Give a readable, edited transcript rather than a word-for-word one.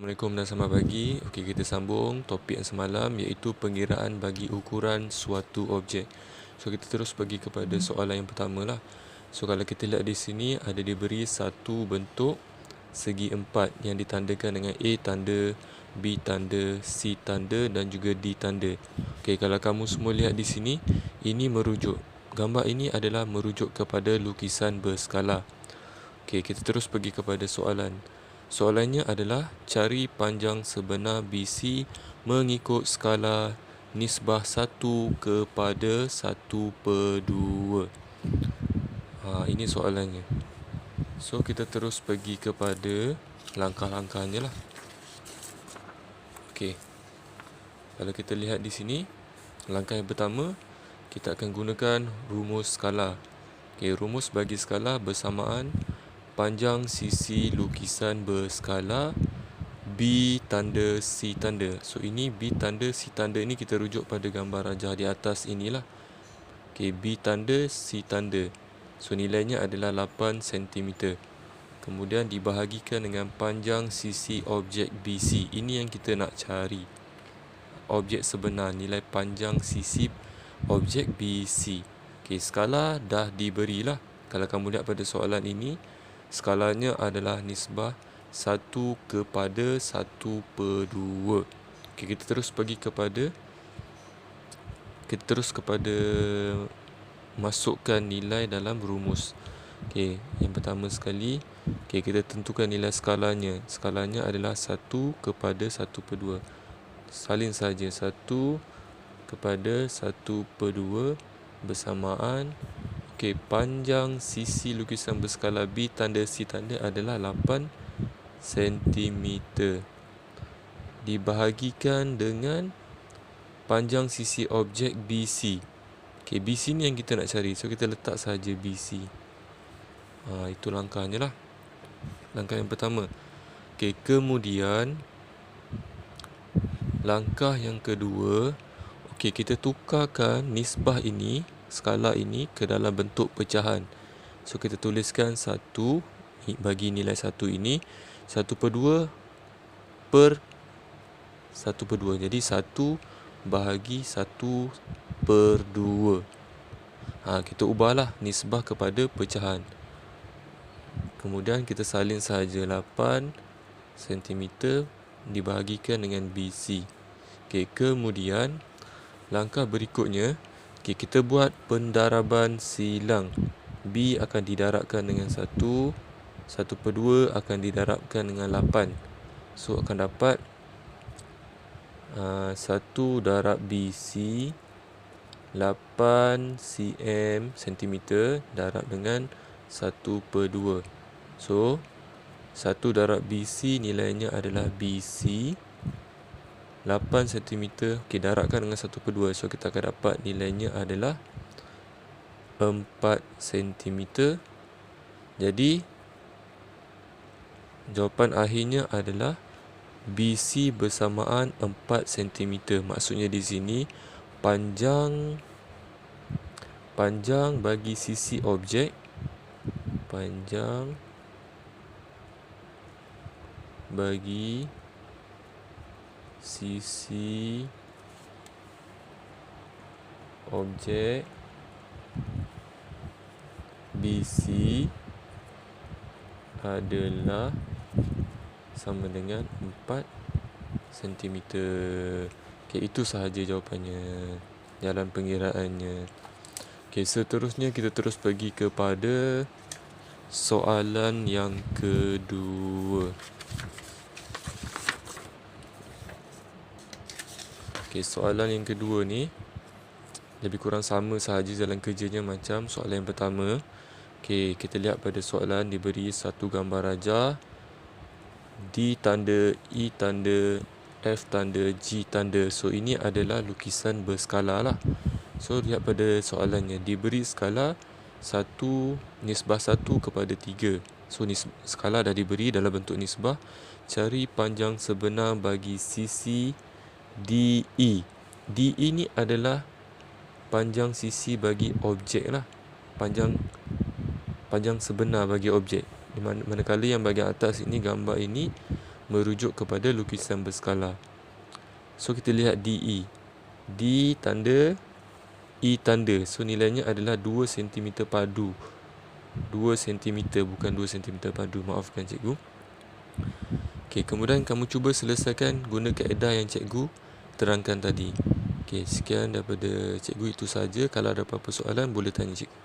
Assalamualaikum dan selamat pagi. Okey, kita sambung topik yang semalam iaitu pengiraan bagi ukuran suatu objek. So kita terus pergi kepada soalan yang pertama lah. So kalau kita lihat di sini ada diberi satu bentuk segi empat yang ditandakan dengan A tanda, B tanda, C tanda dan juga D tanda. Okey, kalau kamu semua lihat di sini, ini merujuk. Gambar ini adalah merujuk kepada lukisan berskala. Okey, kita terus pergi kepada soalan. Soalannya adalah cari panjang sebenar BC mengikut skala nisbah 1 kepada 1/2. Ini soalannya. So kita terus pergi kepada langkah-langkahnya lah. Okey. Kalau kita lihat di sini, langkah yang pertama kita akan gunakan rumus skala. Okey, rumus bagi skala bersamaan panjang sisi lukisan berskala B tanda C tanda. So ini B tanda C tanda ini kita rujuk pada gambar rajah di atas inilah. Okey, B tanda C tanda. So nilainya adalah 8 cm. Kemudian dibahagikan dengan panjang sisi objek BC. Ini yang kita nak cari. Objek sebenar, nilai panjang sisi objek BC. Okey, skala dah diberilah. Kalau kamu lihat pada soalan ini, skalanya adalah nisbah 1 kepada 1/2. Okey, kita terus kepada masukkan nilai dalam rumus. Okey, yang pertama sekali, okey, kita tentukan nilai skalanya. Skalanya adalah 1 kepada 1/2. Salin saja 1 kepada 1/2 bersamaan. Okey, panjang sisi lukisan berskala B tanda C tanda adalah 8 cm. Dibahagikan dengan panjang sisi objek BC. Okey, BC ni yang kita nak cari. So kita letak saja BC. Itu langkahnya lah. Langkah yang pertama. Okey, kemudian langkah yang kedua, okey, kita tukarkan nisbah ini, skala ini ke dalam bentuk pecahan. So kita tuliskan 1 bagi nilai 1 ini 1/2 per 1/2. Jadi 1 bahagi 1/2. Kita ubahlah nisbah kepada pecahan. Kemudian kita salin saja 8 cm dibahagikan dengan BC. Okey, kemudian langkah berikutnya, okey, kita buat pendaraban silang. B akan didarabkan dengan 1, 1/2 akan didarabkan dengan 8. So akan dapat 1 darab BC 8 cm darab dengan 1/2. So 1 darab BC nilainya adalah BC 8 cm. Okey, darabkan dengan 1/2. So kita akan dapat nilainya adalah 4 cm. Jadi jawapan akhirnya adalah BC bersamaan 4 cm. Maksudnya di sini panjang bagi sisi objek, panjang bagi sisi objek BC adalah sama dengan 4 cm. Okey, itu sahaja jawapannya, jalan pengiraannya. Okey, seterusnya kita terus pergi kepada soalan yang kedua. Okey, soalan yang kedua ni lebih kurang sama sahaja jalan kerjanya macam soalan yang pertama. Okey, kita lihat pada soalan diberi satu gambar rajah D tanda, E tanda, F tanda, G tanda. So ini adalah lukisan berskala lah. So lihat pada soalannya, diberi skala 1 nisbah 1 kepada 3. So skala dah diberi dalam bentuk nisbah. Cari panjang sebenar bagi sisi DE. DE ni adalah panjang sisi bagi objek lah. Panjang sebenar bagi objek. Manakala yang bahagian atas ini, gambar ini merujuk kepada lukisan berskala. So kita lihat DE. D tanda, E tanda. So nilainya adalah 2 cm padu. 2 cm, bukan 2 cm padu. Maafkan cikgu. Okey, kemudian kamu cuba selesaikan guna kaedah yang cikgu terangkan tadi. Okey, sekian daripada cikgu, itu saja. Kalau ada apa-apa soalan boleh tanya cikgu.